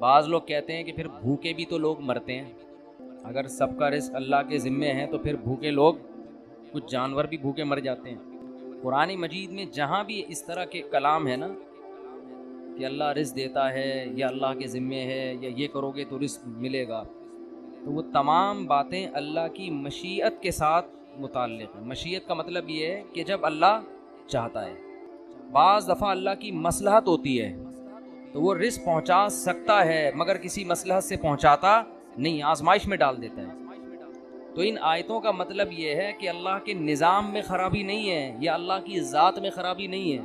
بعض لوگ کہتے ہیں کہ پھر بھوکے بھی تو لوگ مرتے ہیں، اگر سب کا رزق اللہ کے ذمے ہے تو پھر بھوکے لوگ، کچھ جانور بھی بھوکے مر جاتے ہیں۔ قرآن مجید میں جہاں بھی اس طرح کے کلام ہے نا کہ اللہ رزق دیتا ہے یا اللہ کے ذمے ہے یا یہ کرو گے تو رزق ملے گا، تو وہ تمام باتیں اللہ کی مشیت کے ساتھ متعلق ہیں۔ مشیت کا مطلب یہ ہے کہ جب اللہ چاہتا ہے، بعض دفعہ اللہ کی مصلحت ہوتی ہے تو وہ رزق پہنچا سکتا ہے مگر کسی مصلحت سے پہنچاتا نہیں، آزمائش میں ڈال دیتا ہے۔ تو ان آیتوں کا مطلب یہ ہے کہ اللہ کے نظام میں خرابی نہیں ہے یا اللہ کی ذات میں خرابی نہیں ہے۔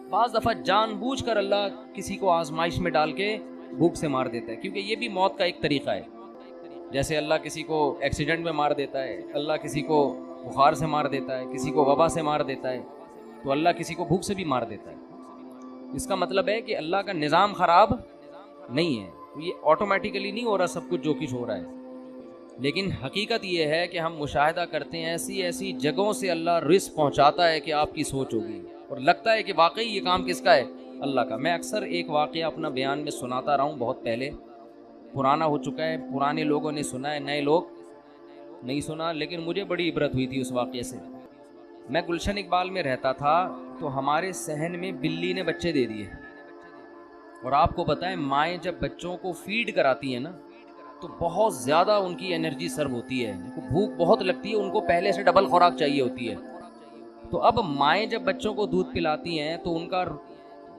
بعض دفعہ جان بوجھ کر اللہ کسی کو آزمائش میں ڈال کے بھوک سے مار دیتا ہے، کیونکہ یہ بھی موت کا ایک طریقہ ہے۔ جیسے اللہ کسی کو ایکسیڈنٹ میں مار دیتا ہے، اللہ کسی کو بخار سے مار دیتا ہے، کسی کو وبا سے مار دیتا ہے، تو اللہ کسی کو بھوک سے بھی مار دیتا ہے۔ اس کا مطلب ہے کہ اللہ کا نظام خراب نہیں ہے، یہ آٹومیٹیکلی نہیں ہو رہا سب کچھ جو کچھ ہو رہا ہے، لیکن حقیقت یہ ہے کہ ہم مشاہدہ کرتے ہیں ایسی ایسی جگہوں سے اللہ رزق پہنچاتا ہے کہ آپ کی سوچ ہوگی اور لگتا ہے کہ واقعی یہ کام کس کا ہے؟ اللہ کا۔ میں اکثر ایک واقعہ اپنا بیان میں سناتا رہا ہوں، بہت پہلے پرانا ہو چکا ہے، پرانے لوگوں نے سنا ہے، نئے لوگ نہیں سنا، لیکن مجھے بڑی عبرت ہوئی تھی اس واقعے سے۔ میں گلشن اقبال میں رہتا تھا تو ہمارے صحن میں بلی نے بچے دے دیے، اور آپ کو بتائیں مائیں جب بچوں کو فیڈ کراتی ہیں نا تو بہت زیادہ ان کی انرجی سرو ہوتی ہے، ان کو بھوک بہت لگتی ہے، ان کو پہلے سے ڈبل خوراک چاہیے ہوتی ہے۔ تو اب مائیں جب بچوں کو دودھ پلاتی ہیں تو ان کا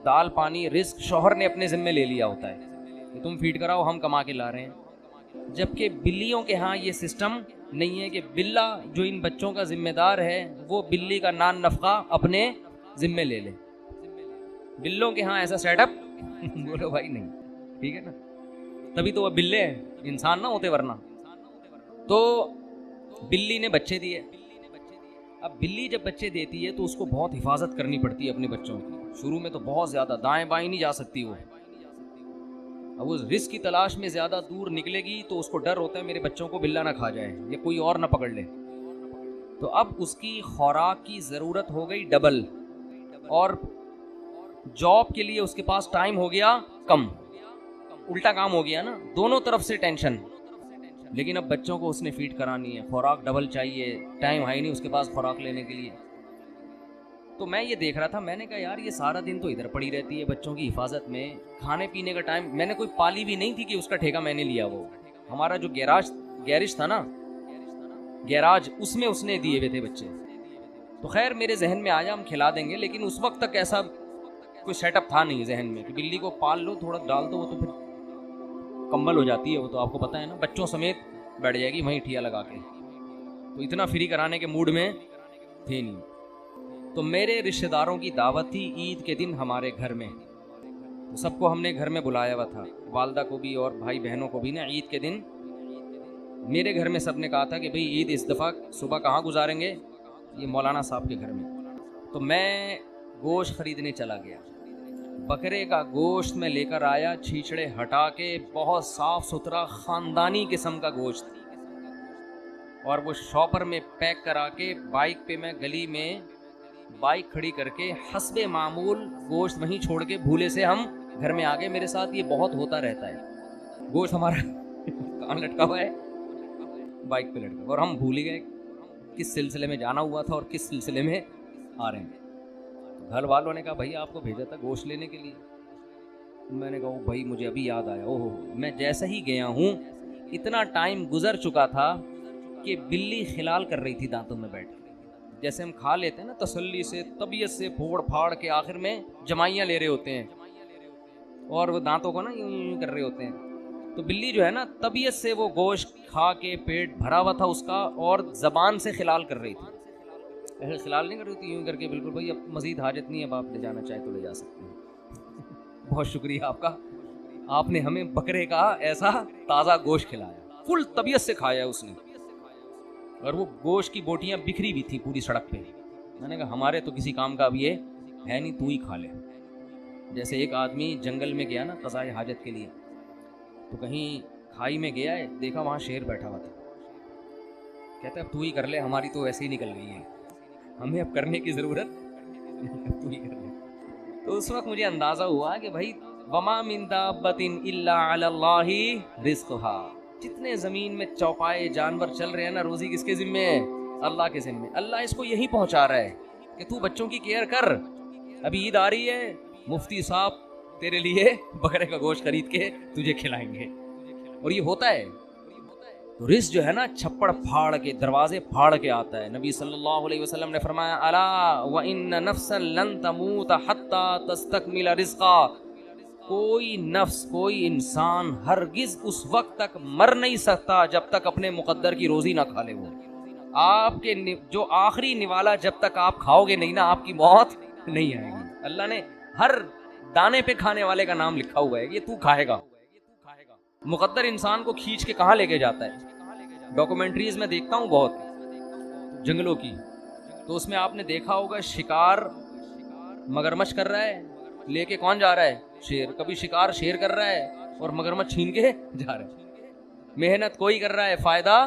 دال پانی رزق شوہر نے اپنے ذمے لے لیا ہوتا ہے کہ تم فیڈ کراؤ، ہم کما کے لا رہے ہیں۔ جبکہ بلیوں کے ہاں یہ سسٹم نہیں ہے کہ بلا جو ان بچوں کا ذمہ دار ہے وہ بلی کا نان نفقہ اپنے ذمے لے لے۔ بلوں کے ہاں ایسا سیٹ اپ بولو بھائی نہیں، ٹھیک ہے نا، تبھی تو وہ بلے ہیں، انسان نہ ہوتے ورنہ۔ تو بلی نے بچے دیے، اب بلی جب بچے دیتی ہے تو اس کو بہت حفاظت کرنی پڑتی ہے اپنے بچوں کی، شروع میں تو بہت زیادہ، دائیں بائیں نہیں جا سکتی وہ، اب اس رزق کی تلاش میں زیادہ دور نکلے گی تو اس کو ڈر ہوتا ہے میرے بچوں کو بلا نہ کھا جائے یا کوئی اور نہ پکڑ لے، تو اب اس کی خوراک کی ضرورت ہو گئی ڈبل، اور جاب کے لیے اس کے پاس ٹائم ہو گیا کم، الٹا کام ہو گیا نا، دونوں طرف سے ٹینشن۔ لیکن اب بچوں کو اس نے فیڈ کرانی ہے، خوراک ڈبل چاہیے، ٹائم ہے نہیں اس کے پاس خوراک لینے کے لیے۔ تو میں یہ دیکھ رہا تھا، میں نے کہا یار یہ سارا دن تو ادھر پڑی رہتی ہے بچوں کی حفاظت میں، کھانے پینے کا ٹائم، میں نے کوئی پالی بھی نہیں تھی کہ اس کا ٹھیکہ میں نے لیا، وہ ہمارا جو گیرج تھا نا، گیراج، اس میں اس نے دیے ہوئے تھے بچے، تو خیر میرے ذہن میں آیا ہم کھلا دیں گے، لیکن اس وقت تک ایسا کوئی سیٹ اپ تھا نہیں ذہن میں کہ بلی کو پال لو، تھوڑا ڈال دو، وہ تو پھر کمبل ہو جاتی ہے، وہ تو آپ کو پتہ ہے نا، بچوں سمیت بیٹھ جائے گی وہیں ٹھیا لگا کے، تو اتنا فری کرانے کے موڈ میں تھے نہیں۔ تو میرے رشتہ داروں کی دعوت تھی عید کے دن ہمارے گھر میں، تو سب کو ہم نے گھر میں بلایا ہوا تھا، والدہ کو بھی اور بھائی بہنوں کو بھی نا۔ عید کے دن میرے گھر میں سب نے کہا تھا کہ بھئی عید اس دفعہ صبح کہاں گزاریں گے؟ یہ مولانا صاحب کے گھر میں۔ تو میں گوشت خریدنے چلا گیا، بکرے کا گوشت میں لے کر آیا، چھیچڑے ہٹا کے، بہت صاف ستھرا خاندانی قسم کا گوشت، اور وہ شاپر میں پیک کرا کے بائک پہ میں گلی میں بائک کھڑی کر کے حسب معمول گوشت وہیں چھوڑ کے بھولے سے ہم گھر میں آ گئے۔ میرے ساتھ یہ بہت ہوتا رہتا ہے، گوشت ہمارا کہاں لٹکا ہوا ہے، بائک پہ لٹکا، اور ہم بھول ہی گئے کس سلسلے میں جانا ہوا تھا اور کس سلسلے میں آ رہے ہیں۔ گھر والوں نے کہا بھائی آپ کو بھیجا تھا گوشت لینے کے لیے، میں نے کہا بھائی مجھے ابھی یاد آیا، اوہ میں جیسے ہی گیا ہوں اتنا ٹائم گزر چکا تھا کہ بلی خلال کر رہی تھی دانتوں میں بیٹھ کے، جیسے ہم کھا لیتے ہیں نا تسلی سے، طبیعت سے پھوڑ پھاڑ کے آخر میں جمائیاں لے رہے ہوتے ہیں اور وہ دانتوں کو نا یوں کر رہے ہوتے ہیں، تو بلی جو ہے نا طبیعت سے وہ گوشت کھا کے پیٹ بھرا ہوا تھا اس کا، اور زبان سے خلال کر رہی تھی، ایسے خلال نہیں کر رہی تھی، یوں کر کے بالکل بھائی اب مزید حاجت نہیں ہے، اب آپ لے جانا چاہے تو لے جا سکتے ہیں۔ بہت شکریہ آپ کا، آپ نے ہمیں بکرے کا ایسا تازہ گوشت کھلایا، فل طبیعت سے کھایا اس نے، اور وہ گوشت کی بوٹیاں بکھری بھی تھی پوری سڑک پہ۔ میں نے کہا ہمارے تو کسی کام کا اب یہ ہے نہیں، تو ہی کھا لے۔ جیسے ایک آدمی جنگل میں گیا نا قضائے حاجت کے لیے، تو کہیں کھائی میں گیا ہے، دیکھا وہاں شیر بیٹھا ہوا تھا، کہتا ہے اب تو ہی کر لے، ہماری تو ایسے ہی نکل گئی ہے، ہمیں اب کرنے کی ضرورت تو ہی کر لے۔ تو اس وقت مجھے اندازہ ہوا کہ بھائی وما من دابۃ الا علی اللہ رزقها. جتنے زمین میں چوپائے جانور چل رہے ہیں نا، روزی کس کے ذمے ہے؟ اللہ کے ذمے. اللہ اس کو یہی پہنچا رہا ہے کہ تو بچوں کی کیئر کر. ابھی عید آ رہی ہے، مفتی صاحب تیرے لیے بکرے کا گوشت خرید کے تجھے کھلائیں گے، اور یہ ہوتا ہے. تو رزق جو ہے نا چھپڑ پھاڑ کے، دروازے پھاڑ کے آتا ہے. نبی صلی اللہ علیہ وسلم نے فرمایا الا وان نفسا لن تموت حتى تستكمل رزقا. کوئی نفس، کوئی انسان ہرگز اس وقت تک مر نہیں سکتا جب تک اپنے مقدر کی روزی نہ کھا لے. وہ آپ کے جو آخری نوالا جب تک آپ کھاؤ گے نہیں نا، آپ کی موت نہیں آئے گی. اللہ نے ہر دانے پہ کھانے والے کا نام لکھا ہوا ہے، یہ تو کھائے گا. مقدر انسان کو کھینچ کے کہاں لے کے جاتا ہے؟ ڈاکومنٹریز میں دیکھتا ہوں بہت جنگلوں کی، تو اس میں آپ نے دیکھا ہوگا شکار مگرمچھ کر رہا ہے، لے کے کون جا رہا ہے؟ شیر. کبھی شکار شیر کر رہا ہے اور مگرمچھ چھین کے جا رہا ہے. محنت کوئی کر رہا ہے، فائدہ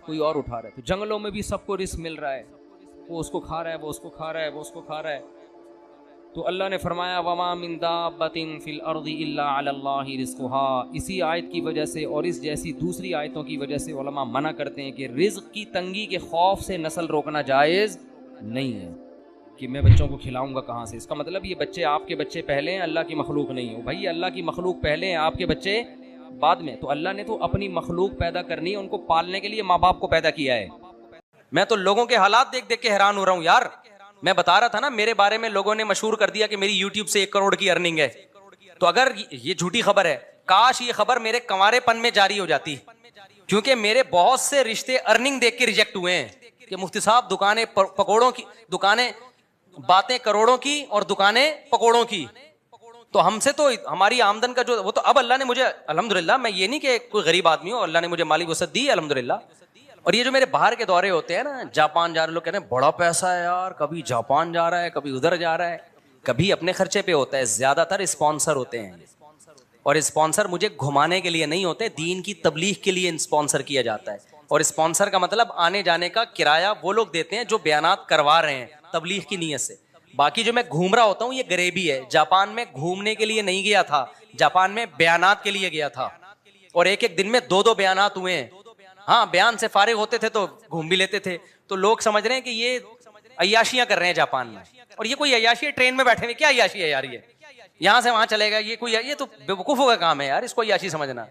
کوئی اور اٹھا رہا ہے. تو جنگلوں میں بھی سب کو رزق مل رہا ہے، وہ اس کو کھا رہا ہے، وہ اس کو کھا رہا ہے، وہ اس کو کھا رہا ہے. تو اللہ نے فرمایا وما من دابۃ فی الارض الا علی اللہ رزقها. اسی آیت کی وجہ سے اور اس جیسی دوسری آیتوں کی وجہ سے علماء منع کرتے ہیں کہ رزق کی تنگی کے خوف سے نسل روکنا جائز نہیں ہے. کہ میں بچوں کو کھلاؤں گا کہاں سے؟ اس کا مطلب یہ بچے آپ کے بچے پہلے ہیں، اللہ کی مخلوق نہیں ہو. بھائی اللہ کی مخلوق پہلے ہیں، آپ کے بچے بعد میں. تو اللہ نے تو اپنی مخلوق پیدا کرنی ہے، ان کو پالنے کے لیے ماں باپ کو پیدا کیا ہے. میں تو لوگوں کے حالات دیکھ دیکھ کے حیران ہو رہا ہوں یار. میں بتا رہا تھا نا، میرے بارے میں لوگوں نے مشہور کر دیا کہ میری یوٹیوب سے 1 کروڑ کی ارننگ ہے. تو اگر یہ جھوٹی خبر ہے، کاش یہ خبر میرے کنوارے پن میں جاری ہو جاتی، کیونکہ میرے بہت سے رشتے ارننگ دیکھ کے ریجیکٹ ہوئے ہیں کہ مفتی صاحب دکانیں پکوڑوں کی، دکانیں باتیں کروڑوں کی اور دکانیں پکوڑوں کی. تو ہم سے تو ہماری آمدن کا جو وہ تو اب اللہ نے مجھے الحمدللہ، میں یہ نہیں کہ کوئی غریب آدمی ہوں، اللہ نے مجھے مالی وسعت دی الحمدللہ. اور یہ جو میرے باہر کے دورے ہوتے ہیں نا، جاپان جا رہے، لوگ کہتے ہیں بڑا پیسہ ہے یار، کبھی جاپان جا رہا ہے، کبھی ادھر جا رہا ہے. کبھی اپنے خرچے پہ ہوتا ہے، زیادہ تر اسپانسر ہوتے ہیں. اور اسپانسر مجھے گھمانے کے لیے نہیں ہوتے، دین کی تبلیغ کے لیے اسپانسر کیا جاتا ہے. اور اسپانسر کا مطلب آنے جانے کا کرایہ وہ لوگ دیتے ہیں جو بیانات کروا رہے ہیں تبلیغ کی نیت سے. باقی جو میں گھوم رہا ہوتا ہوں یہ غریبی ہے. جاپان میں گھومنے کے لیے نہیں گیا تھا، جاپان میں بیانات کے لیے گیا تھا. اور ایک ایک دن میں 2 بیانات ہوئے ہیں. ہاں بیان سے فارغ ہوتے تھے تو گھوم بھی لیتے تھے. تو لوگ سمجھ رہے ہیں کہ یہ عیاشیاں کر رہے ہیں جاپان میں. اور یہ کوئی عیاشی ہے؟ ٹرین میں بیٹھے ہوئے کیا عیاشی ہے یار؟ یہ یہاں سے وہاں چلے گا، یہ کوئی، یہ تو بیوقوفوں کا کام ہے یار. اس کو عیاشی سمجھنا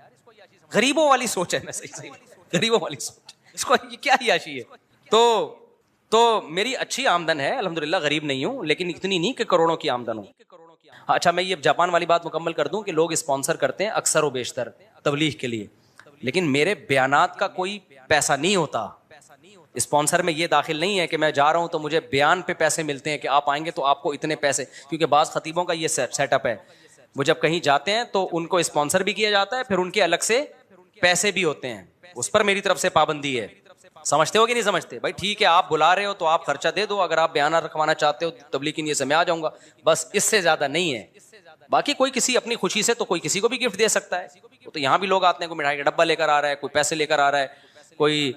غریبوں والی سوچ ہے. میں صحیح غریبوں والی سوچ، اس کو یہ کیا عیاشی ہے؟ تو میری اچھی آمدن ہے الحمدللہ، غریب نہیں ہوں، لیکن اتنی نہیں کہ کروڑوں کی آمدن ہو. اچھا میں یہ جاپان والی بات مکمل کر دوں کہ لوگ اسپانسر کرتے ہیں اکثر و بیشتر تبلیغ کے لیے، لیکن میرے بیانات کا کوئی پیسہ نہیں ہوتا. اسپانسر میں یہ داخل نہیں ہے کہ میں جا رہا ہوں تو مجھے بیان پہ پیسے ملتے ہیں کہ آپ آئیں گے تو آپ کو اتنے پیسے. کیونکہ بعض خطیبوں کا یہ سیٹ اپ ہے، وہ جب کہیں جاتے ہیں تو ان کو اسپانسر بھی کیا جاتا ہے، پھر ان کے الگ سے پیسے بھی ہوتے ہیں. اس پر میری طرف سے پابندی ہے. سمجھتے ہو کہ نہیں سمجھتے؟ بھائی ٹھیک ہے، آپ بلا رہے ہو تو آپ خرچہ دے دو، اگر آپ بیانات رکھوانا چاہتے ہو تبلیغ کی نیت سے میں آ جاؤں گا، بس اس سے زیادہ نہیں ہے. باقی کوئی کسی اپنی خوشی سے تو کوئی کسی کو بھی گفٹ دے سکتا ہے. تو یہاں بھی لوگ آتے ہیں، کوئی مٹھائی کا ڈبہ لے کر آ رہا ہے، کوئی پیسے لے کر آ رہا ہے، کوئی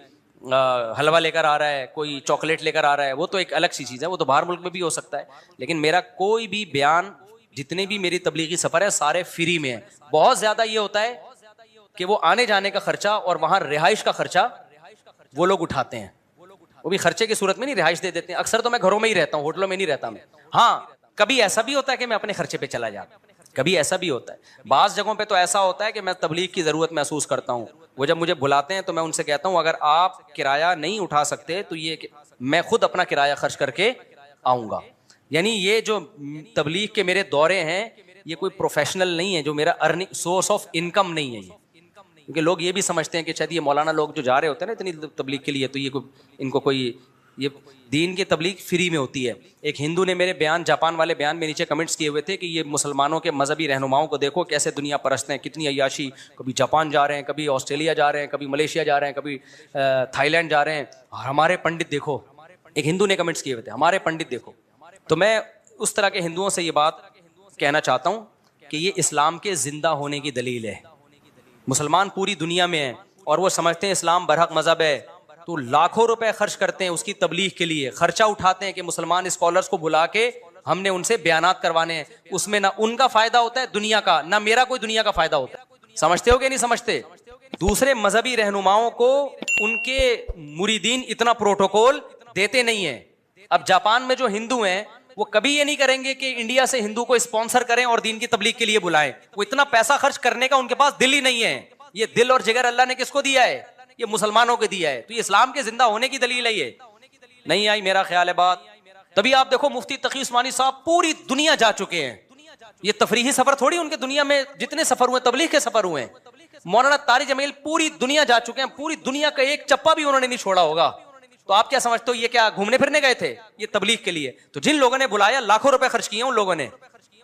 حلوہ لے کر آ رہا ہے، کوئی چاکلیٹ لے کر آ رہا ہے. وہ تو ایک الگ سی چیز ہے، وہ تو باہر ملک میں بھی ہو سکتا ہے. لیکن میرا کوئی بھی بیان، جتنے بھی میری تبلیغی سفر ہے سارے فری میں ہیں. بہت زیادہ یہ ہوتا ہے کہ وہ آنے جانے کا خرچہ اور وہاں رہائش کا خرچہ وہ لوگ اٹھاتے ہیں. وہ بھی خرچے کی صورت میں نہیں، رہائش دے دیتے ہیں. اکثر تو میں گھروں میں ہی رہتا ہوں، ہوٹلوں میں نہیں رہتا میں. ہاں کبھی ایسا بھی ہوتا ہے کہ میں اپنے خرچے پہ چلا جاتا ہوں، کبھی ایسا بھی ہوتا ہے. بعض جگہوں پہ تو ایسا ہوتا ہے کہ میں تبلیغ کی ضرورت محسوس کرتا ہوں. وہ جب مجھے بلاتے ہیں تو میں ان سے کہتا ہوں اگر آپ کرایہ نہیں اٹھا سکتے تو یہ میں خود اپنا کرایہ خرچ کر کے آؤں گا. یعنی یہ جو تبلیغ کے میرے دورے ہیں یہ کوئی پروفیشنل نہیں ہے، جو میرا ارننگ سورس آف انکم نہیں ہے یہ. کیونکہ لوگ یہ بھی سمجھتے ہیں کہ شاید یہ مولانا لوگ جو جا رہے ہوتے ہیں نا اتنی تبلیغ کے لیے، تو یہ ان کو کوئی، یہ دین کی تبلیغ فری میں ہوتی ہے. ایک ہندو نے میرے بیان، جاپان والے بیان میں نیچے کمنٹس کیے ہوئے تھے کہ یہ مسلمانوں کے مذہبی رہنماؤں کو دیکھو کیسے دنیا پرست ہیں، کتنی عیاشی، کبھی جاپان جا رہے ہیں، کبھی آسٹریلیا جا رہے ہیں، کبھی ملیشیا جا رہے ہیں، کبھی تھائی لینڈ جا رہے ہیں، اور ہمارے پنڈت دیکھو. ایک ہندو نے کمنٹس کیے ہوئے تھے ہمارے پنڈت دیکھو. تو میں اس طرح کے ہندوؤں سے یہ بات کہنا چاہتا ہوں کہ یہ اسلام کے زندہ ہونے کی دلیل ہے. مسلمان پوری دنیا میں ہیں اور وہ سمجھتے ہیں اسلام برحق مذہب ہے، تو لاکھوں روپے خرچ کرتے ہیں اس کی تبلیغ کے لیے، خرچہ اٹھاتے ہیں کہ مسلمان اسکالرس کو بلا کے ہم نے ان سے بیانات کروانے ہیں، اس میں نہ ان کا فائدہ ہوتا ہے دنیا کا، نہ میرا کوئی دنیا کا فائدہ ہوتا ہے. سمجھتے ہو کہ نہیں سمجھتے؟ دوسرے مذہبی رہنماؤں کو ان کے مریدین اتنا پروٹوکول دیتے نہیں ہیں. اب جاپان میں جو ہندو ہیں وہ کبھی یہ نہیں کریں گے کہ انڈیا سے ہندو کو اسپانسر کریں اور دین کی تبلیغ کے لیے بلائیں. وہ اتنا پیسہ خرچ کرنے کا ان کے پاس دل ہی نہیں ہے. یہ دل اور جگر اللہ نے کس کو دیا ہے؟ یہ مسلمانوں کو دیا ہے. تو یہ اسلام کے زندہ ہونے کی دلیل ہے. یہ نہیں آئی میرا خیال ہے بات. تبھی آپ دیکھو مفتی تقی عثمانی صاحب پوری دنیا جا چکے ہیں. یہ تفریحی سفر تھوڑی ان کے دنیا میں جتنے سفر ہوئے تبلیغ کے سفر ہوئے ہیں. مولانا طارق جمیل پوری دنیا جا چکے ہیں، پوری دنیا کا ایک چپا بھی انہوں نے نہیں چھوڑا ہوگا. تو آپ کیا سمجھتے ہو یہ کیا گھومنے پھرنے گئے تھے؟ یہ تبلیغ کے لیے. تو جن لوگوں نے بلایا لاکھوں روپے خرچ کیے ان لوگوں نے.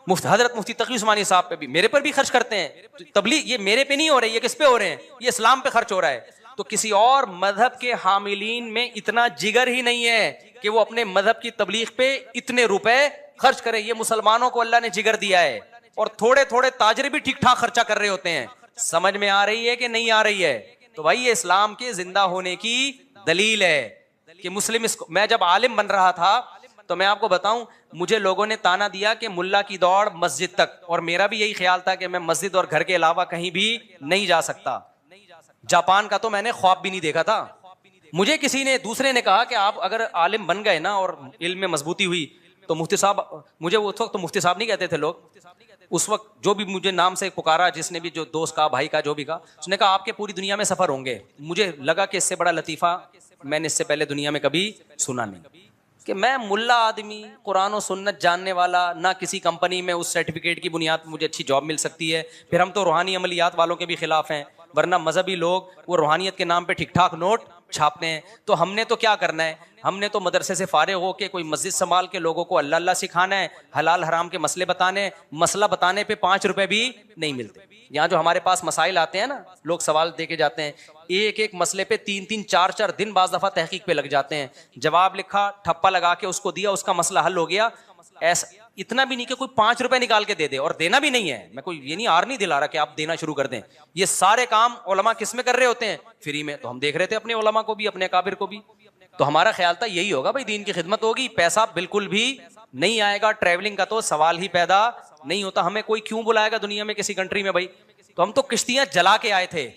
حضرت مفتی تقی عثمانی صاحب پہ بھی، میرے پر بھی خرچ کرتے ہیں. تبلیغ یہ میرے پہ نہیں ہو رہی، یہ کس پہ ہو رہے ہیں؟ یہ اسلام پہ خرچ ہو رہا ہے. تو کسی اور مذہب کے حاملین میں اتنا جگر ہی نہیں ہے کہ وہ اپنے مذہب کی تبلیغ پہ اتنے روپے خرچ کرے. یہ مسلمانوں کو اللہ نے جگر دیا ہے، اور تھوڑے تھوڑے تاجر بھی ٹھیک ٹھاک خرچہ کر رہے ہوتے ہیں. سمجھ میں آ رہی ہے کہ نہیں آ رہی ہے؟ تو بھائی یہ اسلام کے زندہ ہونے کی دلیل ہے کہ مسلم. میں جب عالم بن رہا تھا تو میں آپ کو بتاؤں، مجھے لوگوں نے تانا دیا کہ ملا کی دوڑ مسجد تک، اور میرا بھی یہی خیال تھا کہ میں مسجد اور گھر کے علاوہ کہیں بھی نہیں جا سکتا. جاپان کا تو میں نے خواب بھی نہیں دیکھا تھا. مجھے کسی نے دوسرے نے کہا کہ آپ اگر عالم بن گئے نا اور علم میں مضبوطی ہوئی تو مفتی صاحب، مجھے اس وقت تو مفتی صاحب نہیں کہتے تھے لوگ، اس وقت جو بھی مجھے نام سے پکارا، جس نے بھی، جو دوست کا، بھائی کا، جو بھی کہا، اس نے کہا آپ کے پوری دنیا میں سفر ہوں گے. مجھے لگا کہ اس سے بڑا لطیفہ میں نے اس سے پہلے دنیا میں کبھی سنا نہیں کہ میں ملا آدمی، قرآن و سنت جاننے والا، نہ کسی کمپنی میں اس سرٹیفکیٹ کی بنیاد پر مجھے اچھی جاب مل سکتی ہے. پھر ہم تو روحانی عملیات والوں کے بھی خلاف ہیں، ورنہ مذہبی لوگ وہ روحانیت کے نام پہ ٹھیک ٹھاک نوٹ چھاپتے ہیں. تو ہم نے تو کیا کرنا ہے؟ ہم نے تو مدرسے سے فارغ ہو کے کوئی مسجد سنبھال کے لوگوں کو اللہ اللہ سکھانا ہے، حلال حرام کے مسئلے بتانے. مسئلہ بتانے پہ 5 روپے بھی نہیں ملتے. یہاں جو ہمارے پاس مسائل آتے ہیں نا، لوگ سوال دے کے جاتے ہیں، ایک ایک مسئلے پہ 3 4 دن بعض دفعہ تحقیق پہ لگ جاتے ہیں. جواب لکھا، ٹھپا لگا کے اس کو دیا، اس کا مسئلہ حل ہو گیا. ایسا اتنا بھی نہیں کہ کوئی 5 روپے نکال کے دے دے، اور دینا بھی نہیں ہے. میں کوئی یہ نہیں آر نہیں دلا رہا کہ آپ دینا شروع کر دیں. یہ سارے کام علماء کس میں کر رہے ہوتے ہیں؟ فری میں. تو ہم دیکھ رہے تھے اپنے علماء کو بھی، اپنے اکابر کو بھی. تو ہمارا خیال تھا یہی ہوگا بھائی، دین کی خدمت ہوگی، پیسہ بالکل بھی نہیں آئے گا. ٹریولنگ کا تو سوال ہی پیدا نہیں ہوتا. ہمیں کوئی کیوں بلائے گا دنیا میں کسی کنٹری میں بھائی؟ تو ہم تو کشتیاں جلا کے آئے تھے.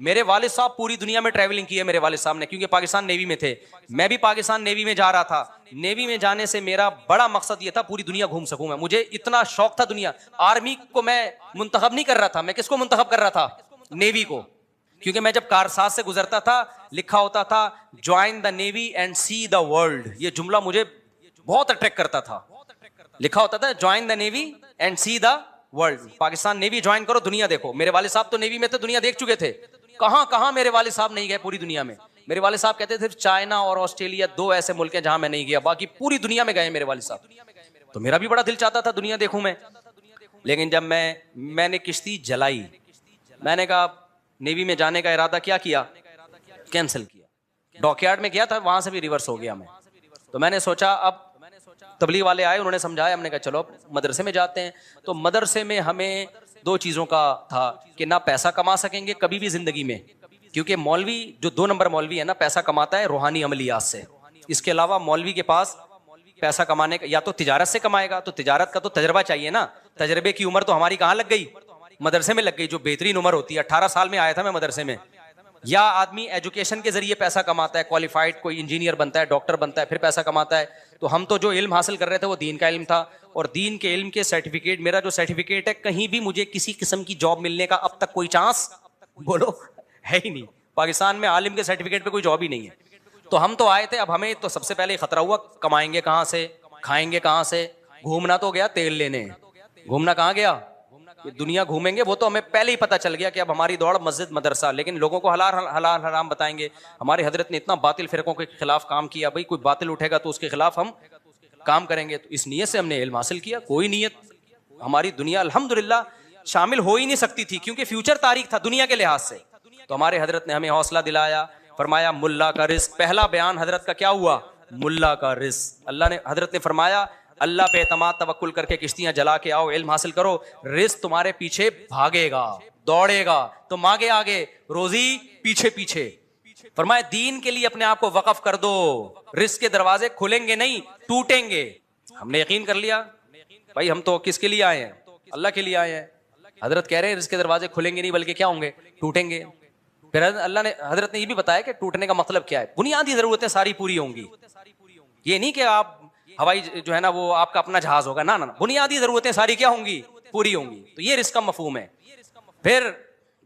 میرے والد صاحب پوری دنیا میں ٹریولنگ کی ہے میرے والد صاحب نے، کیونکہ پاکستان نیوی میں تھے. میں بھی پاکستان نیوی میں جا رہا تھا. نیوی میں جانے سے میرا بڑا مقصد یہ تھا پوری دنیا گھوم سکوں میں. مجھے اتنا شوق تھا دنیا. آرمی کو میں منتخب نہیں کر رہا تھا، میں کس کو منتخب کر رہا تھا؟ نیوی کو. کیونکہ میں جب کارساز سے گزرتا تھا لکھا ہوتا تھا join the navy and see the world. یہ جملہ مجھے بہت اٹریکٹ کرتا تھا. لکھا ہوتا تھا join the navy and see the world. Pakistan navy join کرو، دنیا دیکھو. میرے والد صاحب تو نیوی میں تھے، دنیا دیکھ چکے تھے. کہاں کہاں میرے والد صاحب نہیں گئے پوری دنیا میں. میرے والد صاحب کہتے تھے چائنا اور آسٹریلیا 2 ایسے ملک ہیں جہاں میں نہیں گیا، باقی پوری دنیا میں گئے میرے والد صاحب. تو میرا بھی بڑا دل چاہتا تھا دنیا دیکھوں میں. لیکن جب میں نے کشتی جلائی، میں نے کہا نیوی میں جانے کا ارادہ کیا کینسل کیا. ڈاک یارڈ میں گیا تھا، وہاں سے بھی ریورس ہو گیا میں. تو میں نے سوچا اب تبلیغ والے آئے، انہوں نے سمجھایا، ہم نے کہا چلو مدرسے میں جاتے ہیں. تو مدرسے میں ہمیں 2 چیزوں کا تھا کہ نہ پیسہ کما سکیں گے کبھی بھی زندگی میں، کیونکہ مولوی جو 2 نمبر مولوی ہے نا، پیسہ کماتا ہے روحانی عملیات سے. اس کے علاوہ مولوی کے پاس پیسہ کمانے کا یا تو تجارت سے کمائے گا، تو تجارت کا تو تجربہ چاہیے نا. تجربے کی عمر تو ہماری کہاں لگ گئی؟ مدرسے میں لگ گئی، جو بہترین عمر ہوتی ہے. 18 سال میں آیا تھا میں مدرسے میں. یا آدمی ایجوکیشن کے ذریعے پیسہ کماتا ہے، کوالیفائڈ کوئی انجینئر بنتا ہے، ڈاکٹر بنتا ہے، پھر پیسہ کماتا ہے. تو ہم تو جو علم حاصل کر رہے تھے وہ دین کا علم تھا، اور دین کے علم کے سرٹیفکیٹ، میرا جو سرٹیفکیٹ ہے، کہیں بھی مجھے کسی قسم کی جاب ملنے کا اب تک کوئی چانس بولو ہے ہی نہیں. پاکستان میں عالم کے سرٹیفکیٹ پہ کوئی جاب ہی نہیں ہے. تو ہم تو آئے تھے، اب ہمیں تو سب سے پہلے خطرہ ہوا کمائیں گے کہاں سے، کھائیں گے کہاں سے. گھومنا تو گیا تیل لینے، گھومنا کہاں گیا؟ دنیا گھومیں گے، وہ تو ہمیں پہلے ہی پتہ چل گیا کہ اب ہماری دوڑ مسجد مدرسہ. لیکن لوگوں کو حلال حرام بتائیں گے. ہمارے حضرت نے اتنا باطل فرقوں کے خلاف کام کیا، بھائی کوئی باطل اٹھے گا تو اس کے خلاف ہم کام کریں گے. تو اس نیت سے ہم نے علم حاصل کیا. کوئی نیت ہماری دنیا الحمدللہ شامل ہو ہی نہیں سکتی تھی، کیونکہ فیوچر تاریخ تھا دنیا کے لحاظ سے. تو ہمارے حضرت نے ہمیں حوصلہ دلایا، فرمایا ملا کا رزق. پہلا بیان حضرت کا کیا ہوا؟ ملا کا رزق. اللہ نے، حضرت نے فرمایا اللہ پہ اعتماد توکل کر کے کشتیاں جلا کے آؤ، علم حاصل کرو، رزق تمہارے پیچھے بھاگے گا، دوڑے گا، تم آگے آگے، روزی پیچھے پیچھے. فرمایا دین کے لیے اپنے آپ کو وقف کر دو، رزق کے دروازے کھلیں گے نہیں، ٹوٹیں گے. ہم نے یقین کر لیا بھائی ہم تو کس کے لیے آئے ہیں؟ اللہ کے لیے آئے ہیں. حضرت کہہ رہے ہیں رزق کے دروازے کھلیں گے نہیں بلکہ کیا ہوں گے؟ ٹوٹیں گے. پھر حضرت نے یہ بھی بتایا کہ ٹوٹنے کا مطلب کیا ہے. بنیادی ضرورتیں ساری پوری ہوں گی. یہ نہیں کہ آپ ہوائی جو ہے نا وہ آپ کا اپنا جہاز ہوگا، نہ بنیادی ضرورتیں ساری کیا ہوں گی؟ پوری ہوں گی. تو یہ رزق کا مفہوم ہے. پھر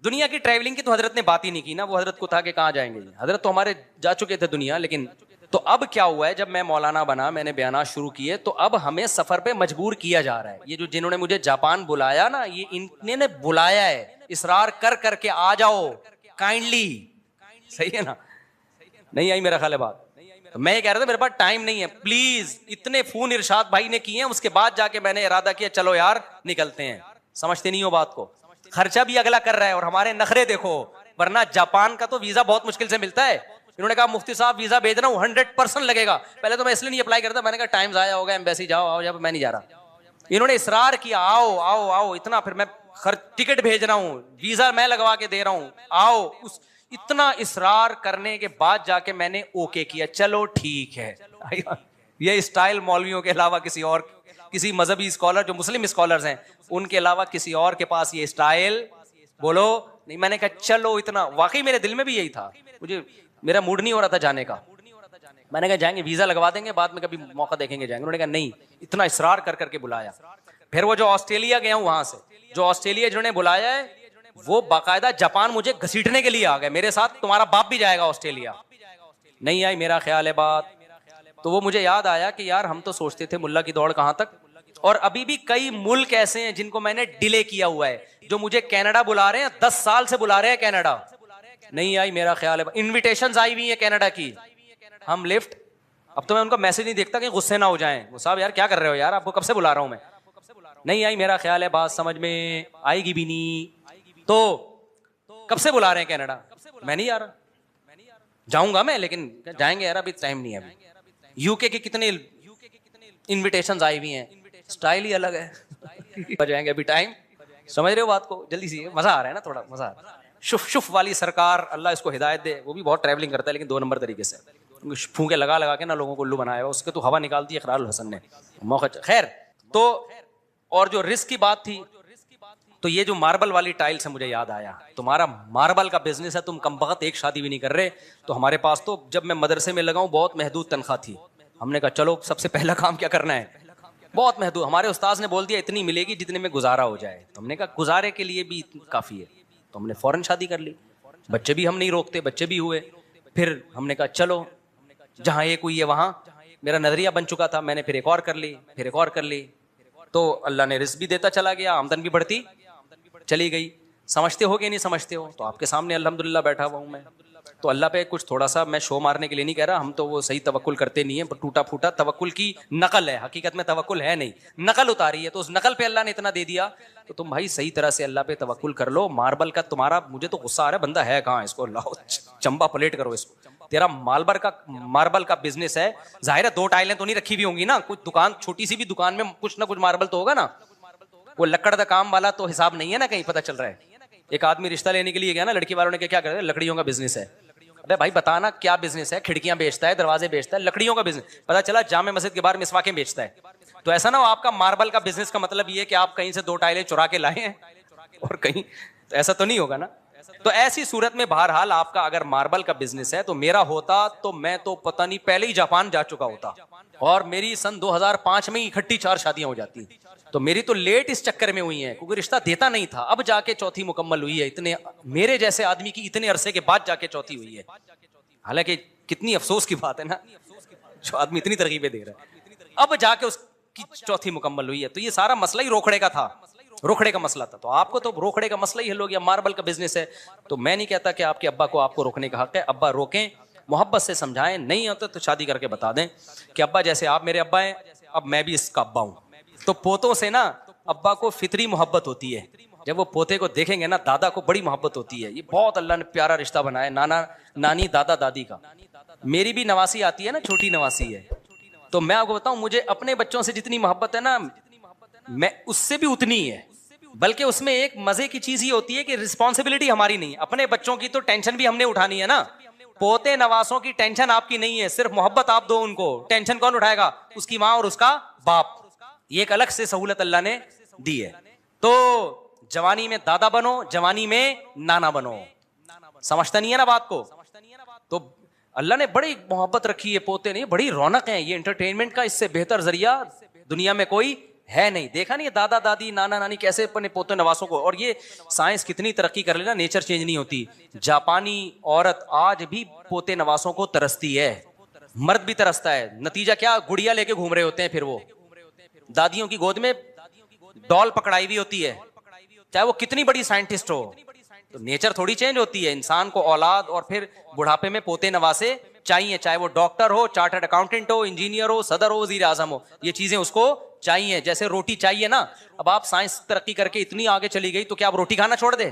دنیا کی ٹریولنگ کی تو حضرت نے بات ہی نہیں کی نا. وہ حضرت کو تھا کہ کہاں جائیں گے. حضرت تو ہمارے جا چکے تھے دنیا. لیکن تو اب کیا ہوا ہے، جب میں مولانا بنا، میں نے بیانات شروع کیے، تو اب ہمیں سفر پہ مجبور کیا جا رہا ہے. یہ جو جنہوں نے مجھے جاپان بلایا نا، یہ انہوں نے بلایا ہے اصرار کر کر کے آ جاؤ کائنڈلی. صحیح ہے نا؟ نہیں آئی میرا خیال ہے بات. تو میں یہ کہہ رہا تھا میرے پاس ٹائم نہیں ہے. پلیز اتنے فون ارشاد بھائی نے کیے ہیں، اس کے بعد جا کے میں نے ارادہ کیا چلو یار نکلتے ہیں. سمجھتے نہیں ہو بات کو. خرچہ بھی اگلا کر رہا ہے اور ہمارے نخرے دیکھو. ورنہ جاپان کا تو ویزا بہت مشکل سے ملتا ہے. انہوں نے کہا مفتی صاحب ویزا بھیج رہا ہوں 100% لگے گا. پہلے تو میں اس لیے نہیں اپلائی کرتا، میں نے کہا ٹائم ضائع ہوگا، ایمبیسی جاؤ آؤ، جب میں نہیں جا رہا. انہوں نے اصرار کیا آؤ آؤ آؤ اتنا. پھر میں ٹکٹ بھیج رہا ہوں، ویزا میں لگوا کے دے رہا ہوں، آؤ. اتنا اصرار کرنے کے بعد جا کے میں نے اوکے کیا. چلو ٹھیک ہے. یہ اسٹائل مولویوں کے علاوہ کسی اور، کسی مذہبی اسکالر جو مسلم اسکالرز ہیں ان کے علاوہ کسی اور کے پاس یہ اسٹائل بولو نہیں. میں نے کہا چلو اتنا. واقعی میرے دل میں بھی یہی تھا، مجھے میرا موڈ نہیں ہو رہا تھا جانے کا. میں نے کہا جائیں گے، ویزا لگوا دیں گے، بعد میں کبھی موقع دیکھیں گے جائیں گے. انہوں نے کہا نہیں. اتنا اصرار کر کر کے بلایا. پھر وہ جو آسٹریلیا گیا ہوں، وہاں سے جو آسٹریلیا جنہوں نے بلایا ہے وہ باقاعدہ جاپان مجھے گھسیٹنے کے لیے آ گئے. میرے ساتھ تمہارا باپ بھی جائے گا آسٹریلیا. نہیں آئی میرا خیال ہے بات. تو وہ مجھے یاد آیا کہ یار ہم تو سوچتے تھے ملا کی دوڑ کہاں تک. اور ابھی بھی کئی ملک ایسے ہیں جن کو میں نے ڈیلے کیا ہوا ہے، جو مجھے کینیڈا بلا رہے ہیں، 10 سال سے بلا رہے ہیں کینیڈا. نہیں آئی میرا خیال ہے. انویٹیشنز آئی ہوئی ہیں کینیڈا کی. ہم لفٹ، اب تو میں ان کا میسج نہیں دیکھتا کہ غصے نہ ہو جائیں. وہ صاحب یار کیا کر رہے ہو یار، آپ کو کب سے بلا رہا ہوں میں. نہیں آئی میرا خیال ہے بات سمجھ میں آئے گی بھی نہیں. تو کب سے بلا رہے ہیں کینیڈا. میں نہیں آ رہا، جاؤں گا میں، لیکن جائیں گے یار ابھی ٹائم نہیں ہے. ابھی یو کے کتنے انویٹیشنز آئی ہوئی ہیں، سٹائل ہی الگ ہے. جائیں گے ابھی ٹائم. سمجھ رہے ہو بات کو؟ جلدی سے مزہ آ رہا ہے نا، تھوڑا مزہ آ رہا ہے. شف شف والی سرکار، اللہ اس کو ہدایت دے. وہ بھی بہت ٹریولنگ کرتا ہے لیکن 2 نمبر طریقے سے. پھونکے لگا لگا کے نا لوگوں کو الو بنایا ہوا. اس کے تو ہوا نکالتی ہے اقرار الحسن نے موقع. خیر تو اور جو رزق کی بات تھی، تو یہ جو ماربل والی ٹائل سے مجھے یاد آیا، تمہارا ماربل کا بزنس ہے، تم کم بخت ایک شادی بھی نہیں کر رہے. تو ہمارے پاس تو جب میں مدرسے میں لگا ہوں بہت محدود تنخواہ تھی. ہم نے کہا چلو سب سے پہلا کام کیا کرنا ہے، بہت محدود. ہمارے استاذ نے بول دیا اتنی ملے گی جتنے میں گزارا ہو جائے. تو ہم نے کہا گزارے کے لیے بھی کافی ہے. تو ہم نے فوراً شادی کر لی. بچے بھی ہم نہیں روکتے، بچے بھی ہوئے. پھر ہم نے کہا چلو جہاں ایک ہوئی ہے وہاں. میرا نظریہ بن چکا تھا، میں نے پھر ایک اور کر لی، پھر ایک اور کر لی. تو اللہ نے رزق بھی دیتا چلا گیا، آمدن بھی بڑھتی چلی گئی. سمجھتے ہو کہ نہیں سمجھتے ہو؟ تو آپ کے سامنے الحمدللہ بیٹھا ہوا ہوں میں. تو اللہ پہ کچھ تھوڑا سا میں شو مارنے کے لیے نہیں کہہ رہا، ہم تو وہ صحیح توکل کرتے نہیں ہیں، ٹوٹا پھوٹا توکل کی نقل ہے. حقیقت میں توکل ہے نہیں، نقل اتاری ہے. تو اس نقل پہ اللہ نے اتنا دے دیا. تو تم بھائی صحیح طرح سے اللہ پہ توکل کر لو. ماربل کا تمہارا، مجھے تو غصہ آ رہا ہے، بندہ ہے کہاں، اس کو لاؤ چمبا پلیٹ کرو اس کو. تیرا ماربل کا بزنس ہے. ظاہر ہے 2 ٹائلیں تو نہیں رکھی ہوئی ہوں گی نا، کچھ دکان چھوٹی سی بھی دکان میں کچھ نہ کچھ ماربل تو ہوگا نا. وہ لکڑ کا کام والا تو حساب نہیں ہے نا، کہیں پتہ چل رہا ہے. ایک آدمی رشتہ لینے کے لیے گیا نا، لڑکی والوں نے کیا کر لکڑیوں کا بزنس ہے. ابے بھائی بتانا کیا بزنس ہے. کھڑکیاں بیچتا ہے، دروازے بیچتا ہے، لکڑیوں کا بزنس. پتہ چلا جامع مسجد کے باہر مسواکیں بیچتا ہے. تو ایسا نہ ہو آپ کا ماربل کا بزنس کا مطلب یہ کہ آپ کہیں سے 2 ٹائلیں چرا کے لائے ہیں اور کہیں، تو ایسا تو نہیں ہوگا نا. تو ایسی صورت میں بہرحال آپ کا اگر ماربل کا بزنس ہے تو میرا ہوتا تو میں تو پتہ نہیں پہلے ہی جاپان جا چکا ہوتا. اور میری سن 2005 میں اکٹھی 4 شادیاں ہو جاتی. تو میری تو لیٹ اس چکر میں ہوئی ہیں کیونکہ رشتہ دیتا نہیں تھا. اب جا کے چوتھی مکمل ہوئی ہے. اتنے میرے جیسے آدمی کی اتنے عرصے کے بعد جا کے چوتھی ہوئی ہے. حالانکہ کتنی افسوس کی بات ہے نا، جو آدمی اتنی ترغیبیں دے رہا ہے اب جا کے اس کی چوتھی مکمل ہوئی ہے. تو یہ سارا مسئلہ ہی روکڑے کا تھا، روکڑے کا مسئلہ تھا. تو آپ کو تو روکڑے کا مسئلہ ہی حل ہو گیا. ماربل کا بزنس ہے. تو میں نہیں کہتا کہ آپ کے ابا کو آپ کو روکنے کا حق ہے. ابا روکیں، محبت سے سمجھائیں. نہیں ہوتا تو شادی کر کے بتا دیں کہ ابا جیسے آپ میرے ابا ہیں اب میں بھی اس کا ابا ہوں. تو پوتوں سے نا ابا کو فطری محبت ہوتی ہے. جب وہ پوتے کو دیکھیں گے نا، دادا کو بڑی محبت ہوتی ہے. یہ بہت اللہ نے پیارا رشتہ بنایا، نانا نانی دادا دادی کا. میری بھی نواسی آتی ہے نا، چھوٹی نواسی ہے. تو میں آپ کو بتاؤں مجھے اپنے بچوں سے جتنی محبت ہے نا، میں اس سے بھی اتنی ہے. بلکہ اس میں ایک مزے کی چیز یہ ہوتی ہے کہ رسپانسبلٹی ہماری نہیں. اپنے بچوں کی تو ٹینشن بھی ہم نے اٹھانی ہے نا. پوتے نواسوں کی ٹینشن آپ کی نہیں ہے, صرف محبت آپ دو ان کو. ٹینشن کون اٹھائے گا؟ اس کی ماں اور اس کا باپ. یہ ایک الگ سے سہولت اللہ نے دی ہے. تو جوانی میں دادا بنو, جوانی میں نانا بنو. سمجھتا نہیں ہے نا بات کو؟ تو اللہ نے بڑی محبت رکھی ہے پوتے نہیں, بڑی رونق ہے. یہ انٹرٹینمنٹ کا اس سے بہتر ذریعہ دنیا میں کوئی ہے نہیں. دیکھا نہیں دادا دادی نانا نانی کیسے اپنے پوتے نواسوں کو, اور یہ سائنس کتنی ترقی کر لینا, نیچر چینج نہیں ہوتی. جاپانی عورت آج بھی پوتے نواسوں کو ترستی ہے, مرد بھی ترستا ہے. نتیجہ کیا؟ گڑیا لے کے گھوم رہے ہوتے ہیں, پھر وہ دادیوں کی گود میں ڈال پکڑائی ہوئی ہوتی ہے, چاہے وہ کتنی بڑی سائنٹسٹ ہو. تو نیچر تھوڑی چینج ہوتی ہے. انسان کو اولاد اور پھر بڑھاپے میں پوتے نواسے چاہیے, چاہے وہ ڈاکٹر ہو, چارٹرڈ اکاؤنٹنٹ ہو, انجینئر ہو, صدر ہو, وزیر اعظم ہو. یہ چیزیں اس کو چاہیے. جیسے روٹی چاہیے نا. اب آپ سائنس ترقی کر کے اتنی آگے چلی گئی تو کیا آپ روٹی کھانا چھوڑ دے؟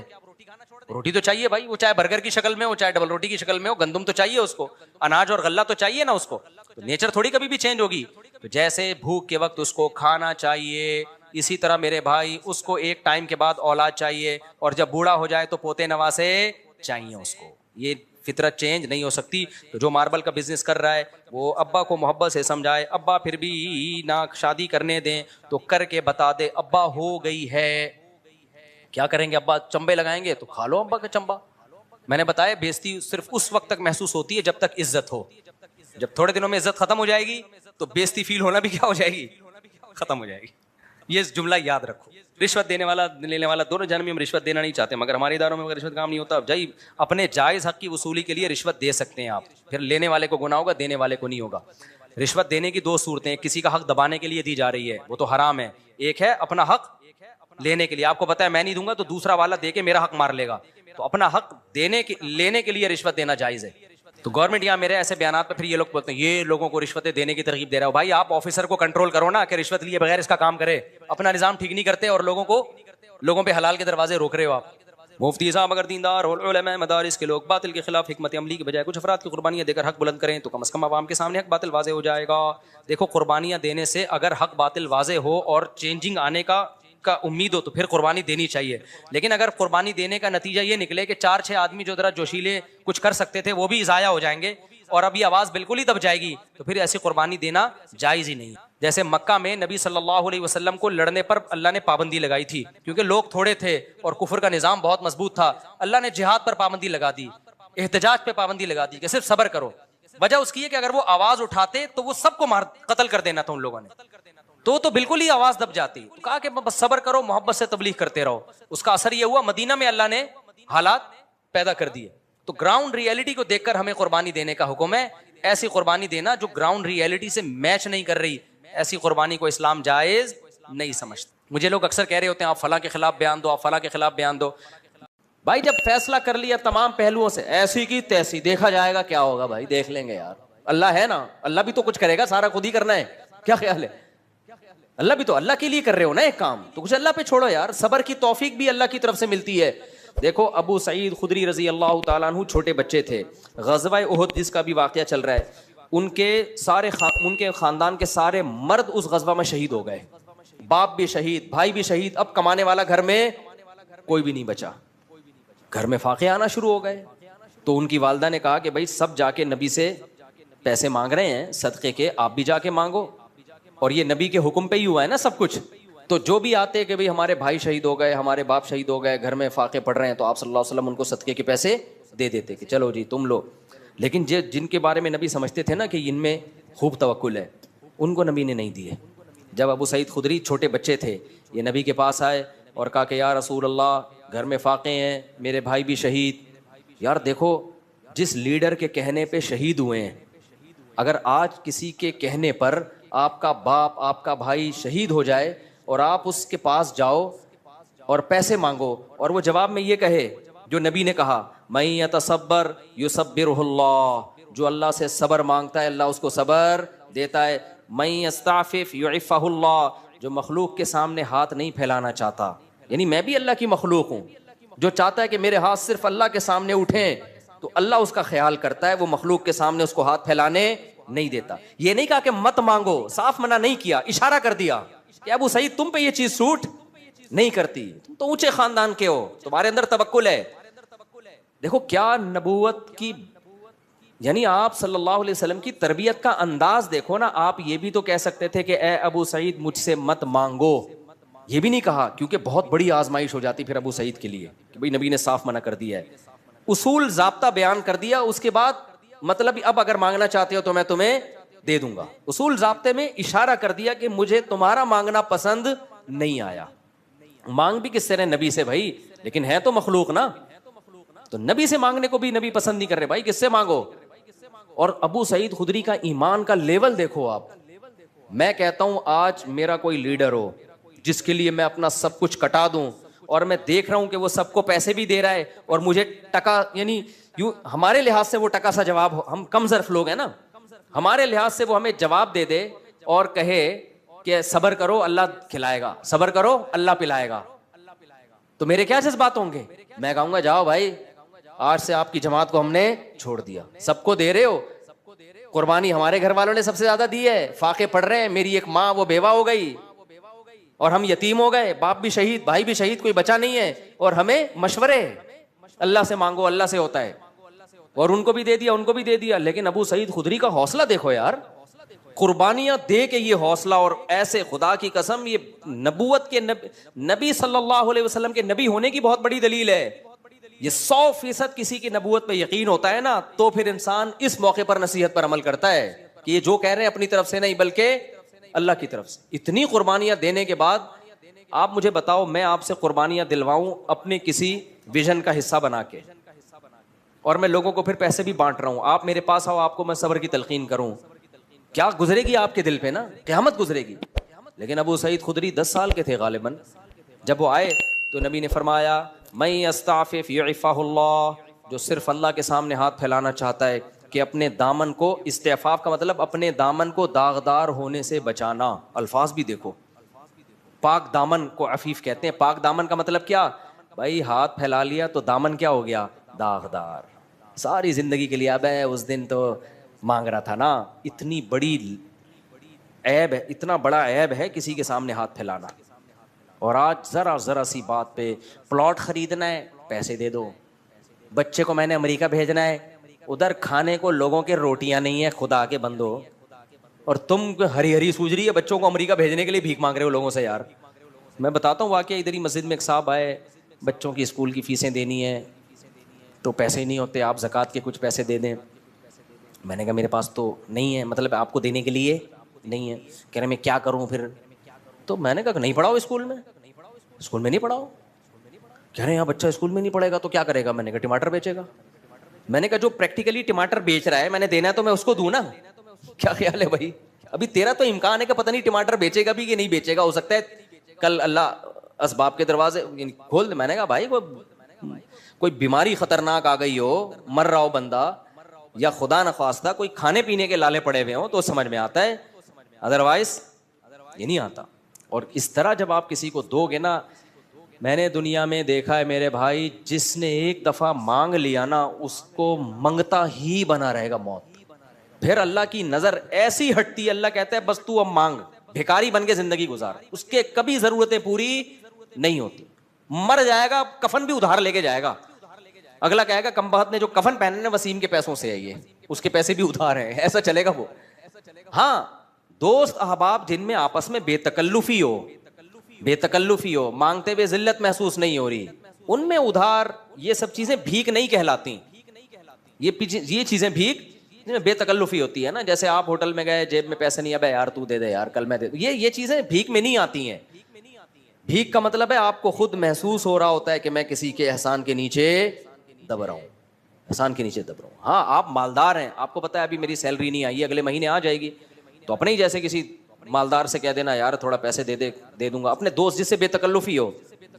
روٹی تو چاہیے بھائی, وہ چاہے برگر کی شکل میں ہو, چاہے ڈبل روٹی کی شکل میں ہو, گندم تو چاہیے اس کو, اناج اور غلہ تو چاہیے نا اس کو. تو نیچر تھوڑی کبھی بھی چینج ہوگی. تو جیسے بھوک کے وقت اس کو کھانا چاہیے, اسی طرح میرے بھائی اس کو ایک ٹائم کے بعد اولاد چاہیے, اور جب بوڑھا ہو جائے تو پوتے نواسے چاہیے اس کو. یہ فطرت چینج نہیں ہو سکتی. تو جو ماربل کا بزنس کر رہا ہے وہ ابا کو محبت سے سمجھائے, ابا پھر بھی نہ شادی کرنے دیں تو کر کے بتا دے ابا ہو گئی ہے. کیا کریں گے ابا؟ چمبے لگائیں گے تو کھا لو ابا کا چمبا. میں نے بتایا بیزتی صرف اس وقت تک محسوس ہوتی ہے جب تک عزت ہو. جب تھوڑے دنوں میں عزت ختم ہو جائے گی تو بیزتی فیل ہونا بھی کیا ہو جائے گی؟ ختم ہو جائے گی. یہ جملہ یاد رکھو. رشوت دینے والا لینے والا دونوں جانب میں ہم رشوت دینا نہیں چاہتے, مگر ہمارے اداروں میں رشوت کام نہیں ہوتا. جائی اپنے جائز حق کی وصولی کے لیے رشوت دے سکتے ہیں آپ, پھر لینے والے کو گناہ ہوگا, دینے والے کو نہیں ہوگا. رشوت دینے کی دو صورتیں, کسی کا حق دبانے کے لیے دی جا رہی ہے وہ تو حرام ہے, ایک ہے اپنا حق لینے کے لیے. آپ کو پتا ہے میں نہیں دوں گا تو دوسرا والا دے کے میرا حق مار لے گا, تو اپنا حق لینے کے لیے رشوت دینا جائز ہے. تو گورنمنٹ یہاں میرے ایسے بیانات پہ پھر یہ لوگ بولتے ہیں یہ لوگوں کو رشوتیں دینے کی ترغیب دے رہا ہو. بھائی آپ آفیسر کو کنٹرول کرو نا کہ رشوت لیے بغیر اس کا کام کرے. اپنا نظام ٹھیک نہیں کرتے اور لوگوں پہ حلال کے دروازے روک رہے ہو آپ. مفتی صاحب اگر دیندار اور علماء مدارس کے لوگ باطل کے خلاف حکمت عملی کی بجائے کچھ افراد کی قربانیاں دے کر حق بلند کریں تو کم از کم عوام کے سامنے حق باطل واضح ہو جائے گا. دیکھو قربانیاں دینے سے اگر حق باطل واضح ہو اور چینجنگ آنے کا امید ہو تو پھر قربانی دینی چاہیے. لیکن اگر قربانی دینے کا نتیجہ یہ نکلے کہ 4-6 آدمی جو ذرا جوشیلے کچھ کر سکتے تھے وہ بھی ضائع ہو جائیں گے اور اب یہ آواز بالکل ہی دب جائے گی, تو پھر ایسی قربانی دینا جائز ہی نہیں. جیسے مکہ میں نبی صلی اللہ علیہ وسلم کو لڑنے پر اللہ نے پابندی لگائی تھی کیونکہ لوگ تھوڑے تھے اور کفر کا نظام بہت مضبوط تھا. اللہ نے جہاد پر پابندی لگا دی, احتجاج پہ پابندی لگا دی کہ صرف صبر کرو. وجہ اس کی ہے کہ اگر وہ آواز اٹھاتے تو وہ سب کو قتل کر دینا تھا ان لوگوں نے, تو بالکل ہی آواز دب جاتی. تو کہا کہ بس صبر کرو, محبت سے تبلیغ کرتے رہو. اس کا اثر یہ ہوا مدینہ میں اللہ نے حالات پیدا کر دیے. تو گراؤنڈ ریئلٹی کو دیکھ کر ہمیں قربانی دینے کا حکم ہے. ایسی قربانی دینا جو گراؤنڈ ریئلٹی سے میچ نہیں کر رہی, ایسی قربانی کو اسلام جائز نہیں سمجھتا. مجھے لوگ اکثر کہہ رہے ہوتے ہیں آپ فلاں کے خلاف بیان دو, آپ فلاں کے خلاف بیان دو. بھائی جب فیصلہ کر لیا تمام پہلوؤں سے, ایسی کی تیسی, دیکھا جائے گا کیا ہوگا. بھائی دیکھ لیں گے یار, اللہ ہے نا, اللہ بھی تو کچھ کرے گا, سارا خود ہی کرنا ہے. کیا خیال ہے؟ اللہ بھی تو اللہ کے لیے کر رہے ہو نا ایک کام, تو کچھ اللہ پہ چھوڑو یار. صبر کی توفیق بھی اللہ کی طرف سے ملتی ہے. دیکھو ابو سعید خدری رضی اللہ تعالیٰ عنہ چھوٹے بچے تھے. غزوہ احد جس کا بھی واقعہ چل رہا ہے, ان کے خاندان کے سارے مرد اس غزوہ میں شہید ہو گئے. باپ بھی شہید, بھائی بھی شہید. اب کمانے والا گھر میں کوئی بھی نہیں بچا. گھر میں فاقے آنا شروع ہو گئے. تو ان کی والدہ نے کہا کہ بھائی سب جا کے نبی سے پیسے مانگ رہے ہیں صدقے کے, آپ بھی جا کے مانگو. اور یہ نبی کے حکم پہ ہی ہوا ہے نا سب کچھ. تو جو بھی آتے کہ بھئی ہمارے بھائی شہید ہو گئے, ہمارے باپ شہید ہو گئے, گھر میں فاقے پڑ رہے ہیں, تو آپ صلی اللہ علیہ وسلم ان کو صدقے کے پیسے دے دیتے کہ چلو جی تم لو. لیکن جن کے بارے میں نبی سمجھتے تھے نا کہ ان میں خوب توکل ہے, ان کو نبی نے نہیں دیے. جب ابو سعید خدری چھوٹے بچے تھے, یہ نبی کے پاس آئے اور کہا کہ یا رسول اللہ گھر میں فاقے ہیں, میرے بھائی بھی شہید. یار دیکھو جس لیڈر کے کہنے پہ شہید ہوئے ہیں, اگر آج کسی کے کہنے پر آپ کا باپ آپ کا بھائی شہید ہو جائے اور آپ اس کے پاس جاؤ اور پیسے مانگو اور وہ جواب میں یہ کہے جو نبی نے کہا, من یتصبر یصبرہ اللہ, جو اللہ سے صبر مانگتا ہے اللہ اس کو صبر دیتا ہے. من یستعفف یعفہ اللہ, جو مخلوق کے سامنے ہاتھ نہیں پھیلانا چاہتا, یعنی میں بھی اللہ کی مخلوق ہوں, جو چاہتا ہے کہ میرے ہاتھ صرف اللہ کے سامنے اٹھیں تو اللہ اس کا خیال کرتا ہے, وہ مخلوق کے سامنے اس کو ہاتھ پھیلانے نہیں دیتا. یہ نہیں کہا کہ مت مانگو, صاف منع نہیں کیا, اشارہ کر دیا کہ ابو سعید تم پہ یہ چیز سوٹ نہیں کرتی, تم تو اونچے خاندان کے ہو, تمہارے اندر توکل ہے. دیکھو کیا نبوت کی یعنی آپ صلی اللہ علیہ وسلم کی تربیت کا انداز دیکھو نا. آپ یہ بھی تو کہہ سکتے تھے کہ اے ابو سعید مجھ سے مت مانگو, یہ بھی نہیں کہا, کیونکہ بہت بڑی آزمائش ہو جاتی پھر ابو سعید کے لیے کہ بھئی نبی نے صاف منع کر دیا ہے. اصول ضابطہ بیان کر دیا, اس کے بعد مطلب اب اگر مانگنا چاہتے ہو تو میں تمہیں دے دوں گا. اصول ضابطے میں اشارہ کر دیا کہ مجھے تمہارا مانگنا پسند نہیں آیا. مانگ بھی کس سے رہے؟ نبی سے بھائی, لیکن ہے تو مخلوق نا, تو نبی سے مانگنے کو بھی نبی پسند نہیں کر رہے. بھائی کس سے مانگو؟ اور ابو سعید خدری کا ایمان کا لیول دیکھو آپ. میں کہتا ہوں آج میرا کوئی لیڈر ہو جس کے لیے میں اپنا سب کچھ کٹا دوں, اور میں دیکھ رہا ہوں کہ وہ سب کو پیسے بھی دے رہا ہے اور مجھے ٹکا, یعنی یوں ہمارے لحاظ سے وہ ٹکا سا جواب, ہم کم ظرف لوگ ہیں نا, ہمارے لحاظ سے وہ ہمیں جواب دے دے اور کہے کہ صبر کرو اللہ کھلائے گا, صبر کرو اللہ پلائے گا, تو میرے کیا جذبات ہوں گے؟ میں کہوں گا جاؤ بھائی, آج سے آپ کی جماعت کو ہم نے چھوڑ دیا. سب کو دے رہے ہو, قربانی ہمارے گھر والوں نے سب سے زیادہ دی ہے, فاقے پڑھ رہے ہیں, میری ایک ماں وہ بیوہ ہو گئی اور ہم یتیم ہو گئے, باپ بھی شہید, بھائی بھی شہید, کوئی بچا نہیں ہے, اور ہمیں مشورے اللہ سے مانگو اللہ سے ہوتا ہے, اور ان کو بھی دے دیا ان کو بھی دے دیا. لیکن ابو سعید خدری کا حوصلہ دیکھو یار, قربانیاں دے کے یہ حوصلہ, اور ایسے خدا کی قسم یہ نبوت کے نبی صلی اللہ علیہ وسلم کے نبی ہونے کی بہت بڑی دلیل ہے. یہ 100% کسی کی نبوت پہ یقین ہوتا ہے نا, تو پھر انسان اس موقع پر نصیحت پر عمل کرتا ہے کہ یہ جو کہہ رہے ہیں اپنی طرف سے نہیں بلکہ اللہ کی طرف سے. اتنی قربانیاں دینے کے بعد آپ مجھے بتاؤ, میں آپ سے قربانیاں دلواؤں اپنے کسی ویژن کا حصہ بنا کے, اور میں لوگوں کو پھر پیسے بھی بانٹ رہا ہوں, آپ میرے پاس آؤ, آپ کو میں صبر کی تلقین کروں, کیا گزرے گی آپ کے دل پہ نا, قیامت گزرے گی. لیکن ابو سعید خدری 10 سال کے تھے غالباً, جب وہ آئے تو نبی نے فرمایا من یستعفف یعفہ اللہ, جو صرف اللہ کے سامنے ہاتھ پھیلانا چاہتا ہے کہ اپنے دامن کو, استعفاف کا مطلب اپنے دامن کو داغدار ہونے سے بچانا. الفاظ بھی دیکھو, پاک دامن کو عفیف کہتے ہیں. پاک دامن کا مطلب کیا بھائی؟ ہاتھ پھیلا لیا تو دامن کیا ہو گیا؟ داغدار. ساری زندگی کے لیے اب اس دن تو مانگ رہا تھا نا. اتنی بڑی عیب ہے, اتنا بڑا عیب ہے کسی کے سامنے ہاتھ پھیلانا. اور آج ذرا سی بات پہ پلاٹ خریدنا ہے پیسے دے دو, بچے کو میں نے امریکہ بھیجنا ہے, ادھر کھانے کو لوگوں کے روٹیاں نہیں ہے خدا کے بندو, اور تم ہری ہری سوج رہی ہے بچوں کو امریکہ بھیجنے کے لیے بھیک مانگ رہے ہو لوگوں سے. یار میں بتاتا ہوں واقعہ, ادھر ہی مسجد میں ایک صاحب آئے, بچوں کی اسکول کی فیسیں دینی ہے تو پیسے ہی نہیں ہوتے, آپ زکوٰۃ کے کچھ پیسے دے دیں. میں نے کہا میرے پاس تو نہیں ہے, مطلب آپ کو دینے کے لیے نہیں ہے. کہہ رہے میں کیا کروں پھر؟ تو میں نے کہا نہیں پڑھاؤ اسکول میں, اسکول میں نہیں پڑھاؤ. کہہ رہے ہیں بچہ اسکول میں نہیں پڑھے گا تو کیا کرے گا؟ میں نے کہا ٹماٹر بیچے گا. میں نے کہا جو پریکٹیکلی ٹماٹر بیچ رہا ہے میں نے دینا ہے تو میں اس کو دوں نا. کیا خیال ہے بھائی؟ ابھی تیرا تو امکان ہے کہ پتہ نہیں ٹماٹر بیچے گا بھی کہ نہیں بیچے گا, ہو سکتا ہے کل اللہ اسباب کے دروازے کھول دے. میں نے کہا بھائی کوئی بیماری خطرناک آ گئی ہو, مر رہا ہو بندہ, یا خدا نخواستہ کوئی کھانے پینے کے لالے پڑے ہوئے ہوں تو سمجھ میں آتا ہے, ادروائز یہ نہیں آتا. اور اس طرح جب آپ کسی کو دو گے نا, میں نے دنیا میں دیکھا ہے میرے بھائی, جس نے ایک دفعہ مانگ لیا نا اس کو منگتا ہی بنا رہے گا موت. پھر اللہ کی نظر ایسی ہٹتی ہے, اللہ کہتا ہے بس تو اب مانگ, بھیکاری بن کے زندگی گزار, اس کے کبھی ضرورتیں پوری نہیں ہوتی. مر جائے گا کفن بھی ادھار لے کے جائے گا, اگلا کہے گا کم بخت نے جو کفن پہنے نا وسیم کے پیسوں سے ہے, یہ اس کے پیسے بھی ادھار ہیں, ایسا چلے گا وہ. ہاں دوست احباب جن میں آپس میں بے تکلفی ہو, مانگتے ہوئے ذلت محسوس نہیں ہو رہی, ان میں ادھار یہ سب چیزیں بھیک نہیں کہلاتی. یہ چیزیں بھیک میں بے تکلفی ہوتی ہے نا, جیسے آپ ہوٹل میں گئے جیب میں پیسے نہیں, ابے یار تو دے دے یار کل میں دے دوں, یہ چیزیں بھیک میں نہیں آتی ہیں. بھیک کا مطلب ہے آپ کو خود محسوس ہو رہا ہوتا ہے کہ میں کسی کے احسان کے نیچے دب رہا ہوں, احسان کے نیچے دب رہا ہوں. ہاں آپ مالدار ہیں, آپ کو پتا ہے ابھی میری سیلری نہیں آئی ہے, اگلے مہینے آ جائے گی, تو اپنے ہی جیسے کسی مالدار سے کہہ دینا یار تھوڑا پیسے دے دوں گا. اپنے دوست جس سے بے تکلفی ہو,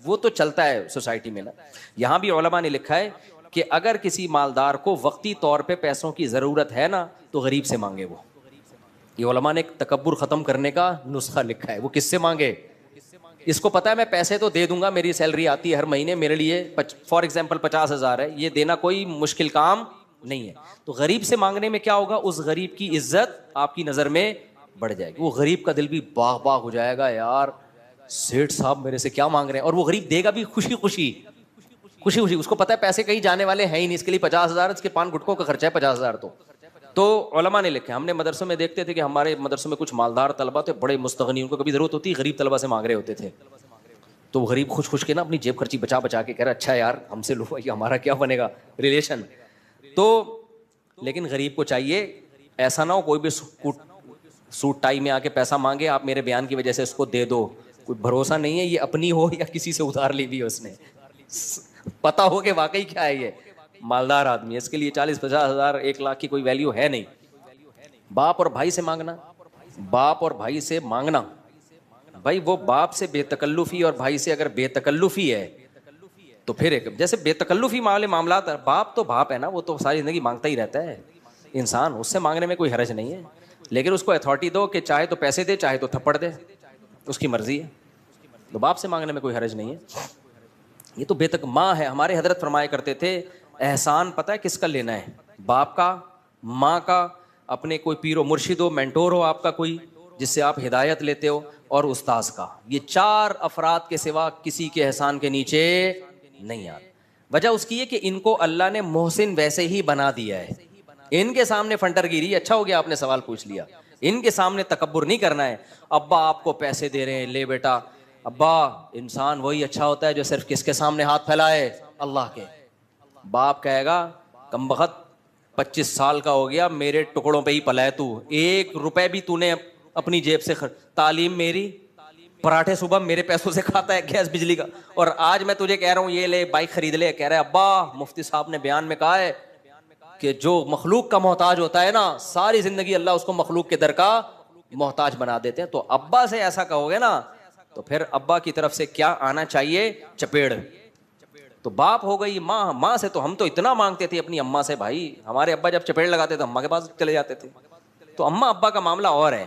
وہ تو چلتا ہے سوسائٹی میں نا. یہاں بھی علماء نے لکھا ہے کہ اگر کسی مالدار کو وقتی طور پہ پیسوں کی ضرورت ہے نا تو غریب سے مانگے. وہ یہ علماء نے ایک تکبر ختم کرنے کا نسخہ لکھا ہے. وہ کس سے مانگے؟ اس کو پتا ہے میں پیسے تو دے دوں گا, میری سیلری آتی ہے ہر مہینے, میرے لیے فار ایگزامپل 50,000 ہے, یہ دینا کوئی مشکل کام نہیں ہے. تو غریب سے مانگنے میں کیا ہوگا, اس غریب کی عزت آپ کی نظر میں بڑھ جائے گی. وہ غریب کا دل بھی باغ باغ ہو جائے گا, یار سیٹھ صاحب میرے سے کیا مانگ رہے ہیں. اور وہ غریب دے گا بھی خوشی خوشی. اس کو پتا ہے پیسے کہیں جانے والے ہیں ہی نہیں, اس کے لیے 50,000 اس کے پان گٹکوں کا خرچہ ہے 50,000. تو تو علماء نے لکھا, ہم نے مدرسوں میں دیکھتے تھے کہ ہمارے مدرسوں میں کچھ مالدار طلبہ تھے, بڑے مستغنی, ان کو کبھی ضرورت ہوتی غریب طلبہ سے مانگ رہے ہوتے تھے, تو وہ غریب خوش خوش کے نا اپنی جیب خرچی بچا بچا کے کہہ رہا اچھا یار ہم سے لو, یہ ہمارا کیا بنے گا ریلیشن. تو لیکن غریب کو چاہیے ایسا نہ ہو کوئی بھی سوٹ ٹائی میں آ کے پیسہ مانگے, آپ میرے بیان کی وجہ سے اس کو دے دو, کوئی بھروسہ نہیں ہے یہ اپنی ہو یا کسی سے ادھار لی بھی ہے اس نے, پتا ہو کہ واقعی کیا ہے یہ مالدار آدمی ہے, اس کے لیے 40-50 ہزار 1 لاکھ کی کوئی ویلیو ہے نہیں. باپ اور بھائی سے مانگنا, باپ اور بھائی سے مانگنا, بھائی وہ باپ سے بے تکلفی اور بھائی سے اگر بے تکلفی ہے تو پھر ایک جیسے بے تکلفی معاملات, باپ تو باپ ہے نا, وہ تو ساری زندگی مانگتا ہی رہتا ہے انسان, اس سے مانگنے میں کوئی حرج نہیں ہے, لیکن اس کو اتھارٹی دو کہ چاہے تو پیسے دے چاہے تو تھپڑ دے, اس کی مرضی ہے. تو باپ سے مانگنے میں کوئی حرج نہیں ہے. یہ تو بے تک ماں ہے. ہمارے حضرت فرمایا کرتے تھے احسان پتہ ہے کس کا لینا ہے, باپ کا, ماں کا, اپنے کوئی پیر و مرشد ہو, مینٹور ہو آپ کا کوئی جس سے آپ ہدایت لیتے ہو, اور استاذ کا. یہ 4 افراد کے سوا کسی کے احسان کے نیچے نہیں آتے. وجہ اس کی ہے کہ ان کو اللہ نے محسن ویسے ہی بنا دیا ہے. ان کے سامنے فنٹر گیری, اچھا ہو گیا آپ نے سوال پوچھ لیا, ان کے سامنے تکبر نہیں کرنا ہے. ابا آپ کو پیسے دے رہے ہیں, لے بیٹا. ابا انسان وہی اچھا ہوتا ہے جو صرف کس کے سامنے ہاتھ پھیلائے, اللہ کے. باپ کہے گا کمبخت 25 سال کا ہو گیا, میرے ٹکڑوں پہ ہی پلا ہے تو, 1 روپے بھی تو نے اپنی جیب سے تعلیم میری, پراٹھے صبح میرے پیسوں سے کھاتا ہے, گیس بجلی کا, اور آج میں تجھے کہہ رہا ہوں یہ لے بائک خرید لے. کہہ رہا ہے ابا مفتی صاحب نے بیان میں کہا ہے کہ جو مخلوق کا محتاج ہوتا ہے نا, ساری زندگی اللہ اس کو مخلوق کے در کا محتاج بنا دیتے ہیں. تو ابا سے ایسا کہو گے نا تو پھر ابا کی طرف سے کیا آنا چاہیے, چپیڑ. تو باپ ہو گئی, ماں, ماں سے تو ہم تو اتنا مانگتے تھے اپنی اماں سے, بھائی ہمارے ابا جب چپیڑ لگاتے تو اماں کے پاس چلے جاتے تھے. تو اماں ابا کا معاملہ اور ہے,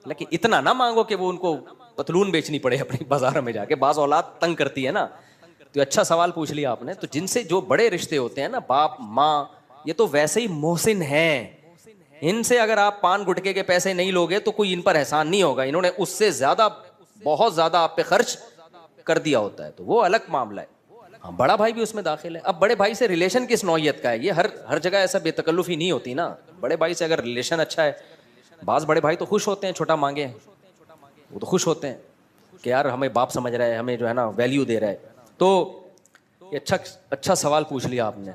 لیکن اتنا نہ مانگو کہ وہ ان کو پتلون بیچنی پڑے اپنی بازار میں جا کے, بعض اولاد تنگ کرتی ہے نا. تو اچھا سوال پوچھ لیا آپ نے. تو جن سے جو بڑے رشتے ہوتے ہیں نا, باپ ماں, یہ تو ویسے ہی محسن ہیں. ان سے اگر آپ پان گٹکے کے پیسے نہیں لوگے تو کوئی ان پر احسان نہیں ہوگا, انہوں نے اس سے زیادہ بہت زیادہ آپ پہ خرچ کر دیا ہوتا ہے, تو وہ الگ معاملہ ہے. ہاں بڑا بھائی بھی اس میں داخل ہے. اب بڑے بھائی سے ریلیشن کس نوعیت کا ہے, یہ ہر جگہ ایسا بے تکلفی نہیں ہوتی نا. بڑے بھائی سے اگر ریلیشن اچھا ہے, بعض بڑے بھائی تو خوش ہوتے ہیں چھوٹا مانگے, وہ تو خوش ہوتے ہیں کہ یار ہمیں باپ سمجھ رہا ہے, ہمیں جو ہے نا ویلیو دے رہا ہے. تو یہ اچھا سوال پوچھ لیا آپ نے.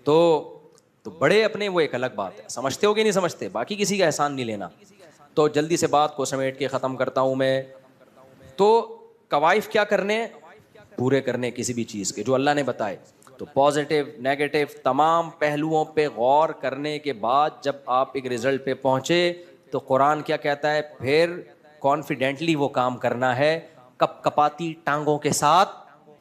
تو بڑے اپنے وہ ایک الگ بات ہے, سمجھتے ہو کہ نہیں سمجھتے, باقی کسی کا احسان نہیں لینا. تو جلدی سے بات کو سمیٹ کے ختم کرتا ہوں میں. تو قوائف کیا کرنے, پورے کرنے کسی بھی چیز کے جو اللہ نے بتائے. تو پازیٹیو نیگیٹو تمام پہلوؤں پہ غور کرنے کے بعد جب آپ ایک رزلٹ پہ پہنچے تو قرآن کیا کہتا ہے, پھر کانفیڈنٹلی وہ کام کرنا ہے, کپ کپاتی ٹانگوں کے ساتھ